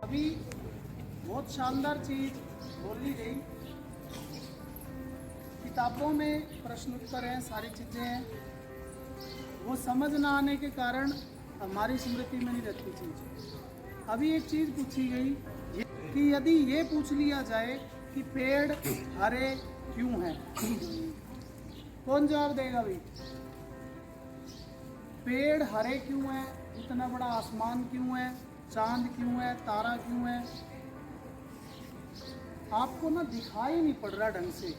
अभी बहुत शानदार चीज बोली गई। किताबों में प्रश्न उत्तर हैं, सारी चीज़ें हैं, वो समझ ना आने के कारण हमारी स्मृति में नहीं रहती चीज़। अभी एक चीज़ पूछी गई कि यदि ये पूछ लिया जाए कि पेड़ हरे क्यों हैं, कौन जवाब देगा भाई? पेड़ हरे क्यों हैं, इतना बड़ा आसमान क्यों है, चांद क्यों है, तारा क्यों है? आपको ना दिखाई नहीं पड़ रहा ढंग से।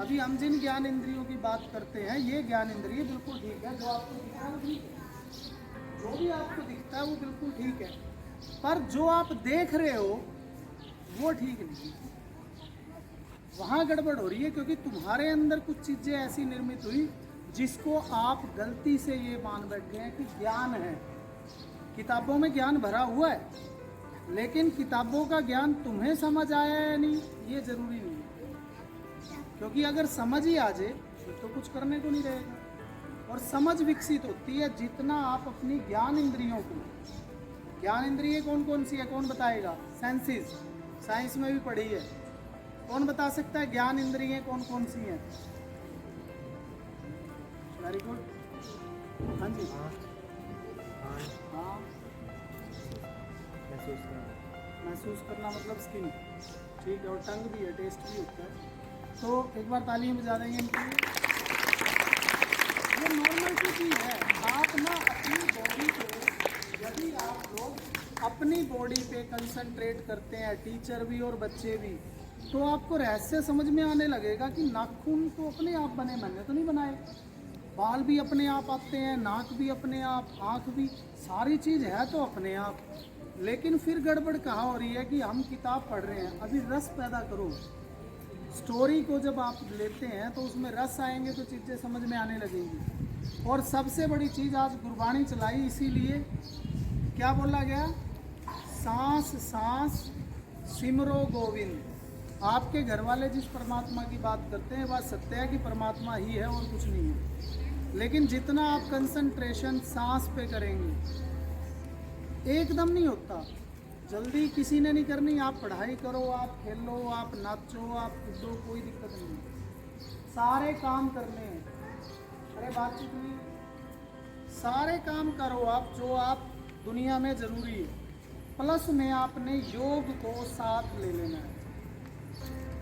अभी हम जिन ज्ञान इंद्रियों की बात करते हैं, ये ज्ञान इंद्रिय बिल्कुल ठीक है, जो आपको दिखता है वो ठीक है, जो भी आपको दिखता है वो बिल्कुल ठीक है, पर जो आप देख रहे हो वो ठीक नहीं है, वहाँ गड़बड़ हो रही है। क्योंकि तुम्हारे अंदर कुछ चीज़ें ऐसी निर्मित हुई जिसको आप गलती से ये मान बैठे हैं कि ज्ञान है। किताबों में ज्ञान भरा हुआ है, लेकिन किताबों का ज्ञान तुम्हें समझ आया है या नहीं ये जरूरी नहीं है। क्योंकि अगर समझ ही आ जाए तो कुछ करने को नहीं रहेगा। और समझ विकसित होती है जितना आप अपनी ज्ञान इंद्रियों को, ज्ञान इंद्रिय कौन कौन सी है, कौन बताएगा? सेंसेस, साइंस में भी पढ़ी है, कौन बता सकता है ज्ञान इंद्रिय कौन कौन सी हैं? वेरी गुड, हाँ जी, हाँ, महसूस करना मतलब स्किन, ठीक है, और टंग भी है, टेस्ट भी होता है। तो एक बार तालियां बजा देंगे इनके लिए। ये नॉर्मल सी चीज़ है। आप ना अपनी बॉडी पे, यदि आप लोग अपनी बॉडी पे कंसंट्रेट करते हैं, टीचर भी और बच्चे भी, तो आपको रहस्य समझ में आने लगेगा कि नाखून तो अपने आप बने, मैंने तो नहीं बनाए, बाल भी अपने आप आते हैं, नाक भी अपने आप, आँख भी, सारी चीज़ है तो अपने आप। लेकिन फिर गड़बड़ कहाँ हो रही है कि हम किताब पढ़ रहे हैं, अभी रस पैदा करो। स्टोरी को जब आप लेते हैं तो उसमें रस आएंगे तो चीज़ें समझ में आने लगेंगी। और सबसे बड़ी चीज़ आज गुरबाणी चलाई, इसीलिए क्या बोला गया? सांस सांस सिमरो गोविंद। आपके घर वाले जिस परमात्मा की बात करते हैं बात सत्य है कि परमात्मा ही है और कुछ नहीं है, लेकिन जितना आप कंसंट्रेशन सांस पे करेंगे, एकदम नहीं होता, जल्दी किसी ने नहीं करनी। आप पढ़ाई करो, आप खेलो, आप नाचो, आप कूदो, कोई दिक्कत नहीं है, सारे काम करने हैं। अरे बातचीत नहीं, सारे काम करो आप जो आप दुनिया में ज़रूरी है, प्लस में आपने योग को साथ ले लेना है।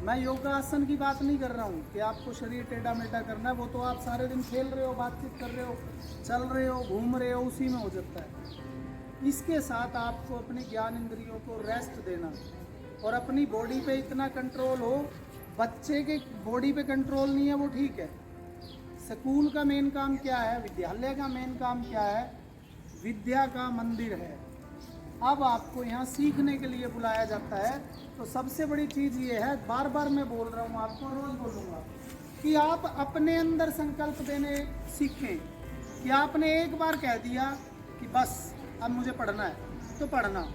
मैं योगासन की बात नहीं कर रहा हूँ कि आपको शरीर टेढ़ा मेढ़ा करना है, वो तो आप सारे दिन खेल रहे हो, बातचीत कर रहे हो, चल रहे हो, घूम रहे हो, उसी में हो जाता है। इसके साथ आपको अपनी ज्ञान इंद्रियों को रेस्ट देना और अपनी बॉडी पे इतना कंट्रोल हो। बच्चे के बॉडी पे कंट्रोल नहीं है वो ठीक है। स्कूल का मेन काम क्या है, विद्यालय का मेन काम क्या है? विद्या का मंदिर है। अब आपको यहाँ सीखने के लिए बुलाया जाता है। तो सबसे बड़ी चीज़ ये है, बार बार मैं बोल रहा हूँ आपको, रोज़ बोलूँगा कि आप अपने अंदर संकल्प देने सीखें। कि आपने एक बार कह दिया कि बस अब मुझे पढ़ना है तो पढ़ना,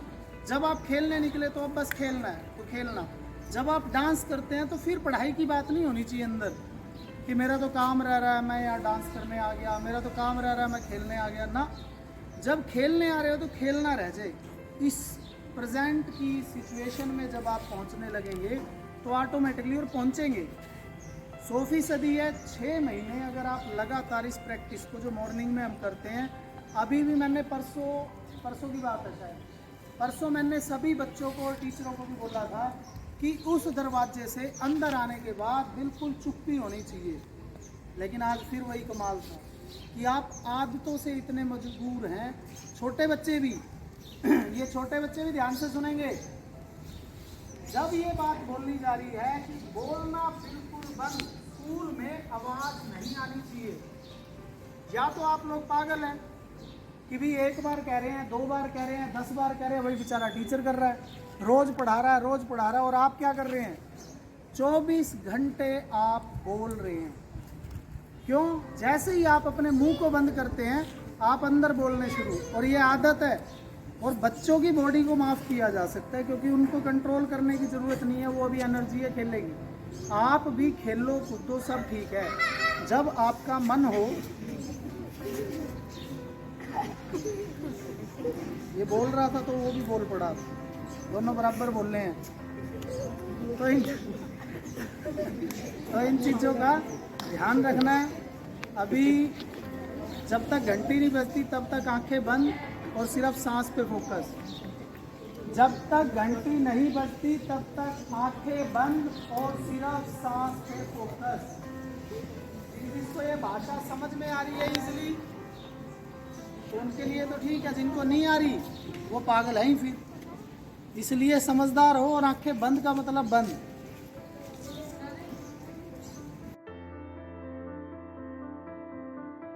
जब आप खेलने निकले तो अब बस खेलना है तो खेलना, जब आप डांस करते हैं तो फिर पढ़ाई की बात नहीं होनी चाहिए अंदर कि मेरा तो काम रह रहा है मैं यहाँ डांस करने आ गया, मेरा तो काम रह रहा है मैं खेलने आ गया ना। जब खेलने आ रहे हो तो खेलना रह जाए। इस प्रेजेंट की सिचुएशन में जब आप पहुँचने लगेंगे तो ऑटोमेटिकली, और पहुँचेंगे 100% है। 6 महीने अगर आप लगातार इस प्रैक्टिस को, जो मॉर्निंग में हम करते हैं, अभी भी मैंने परसों की बात है शायद, परसों मैंने सभी बच्चों को और टीचरों को भी बोला था कि उस दरवाजे से अंदर आने के बाद बिल्कुल चुप्पी होनी चाहिए। लेकिन आज फिर वही कमाल था कि आप आदतों से इतने मजबूर हैं, छोटे बच्चे भी ये छोटे बच्चे भी ध्यान से सुनेंगे। जब ये बात बोलनी जा रही है कि बोलना बिल्कुल बंद, स्कूल में आवाज़ नहीं आनी चाहिए, या तो आप लोग पागल हैं कि भी एक बार कह रहे हैं, 2 बार कह रहे हैं, 10 बार कह रहे हैं, वही बेचारा टीचर कर रहा है, रोज़ पढ़ा रहा है, और आप क्या कर रहे हैं? 24 घंटे आप बोल रहे हैं। क्यों? जैसे ही आप अपने मुंह को बंद करते हैं आप अंदर बोलने शुरू, और ये आदत है। और बच्चों की बॉडी को माफ़ किया जा सकता है क्योंकि उनको कंट्रोल करने की ज़रूरत नहीं है, वो अभी एनर्जी है, खेलेगी। आप भी खेलो कूदो, सब ठीक है, जब आपका मन हो। ये बोल रहा था तो वो भी बोल पड़ा। दोनों बराबर बोल रहे हैं। तो इन चीज़ों का ध्यान रखना है। अभी जब तक घंटी नहीं बजती तब तक आंखें बंद और सिर्फ सांस पे फोकस। जब तक घंटी नहीं बजती तब तक आंखें बंद और सिर्फ सांस पे फोकस। जिसको ये भाषा समझ में आ रही है इजली, तो उनके लिए तो ठीक है, जिनको नहीं आ रही वो पागल है ही फिर। इसलिए समझदार हो और आंखें बंद का मतलब बंद।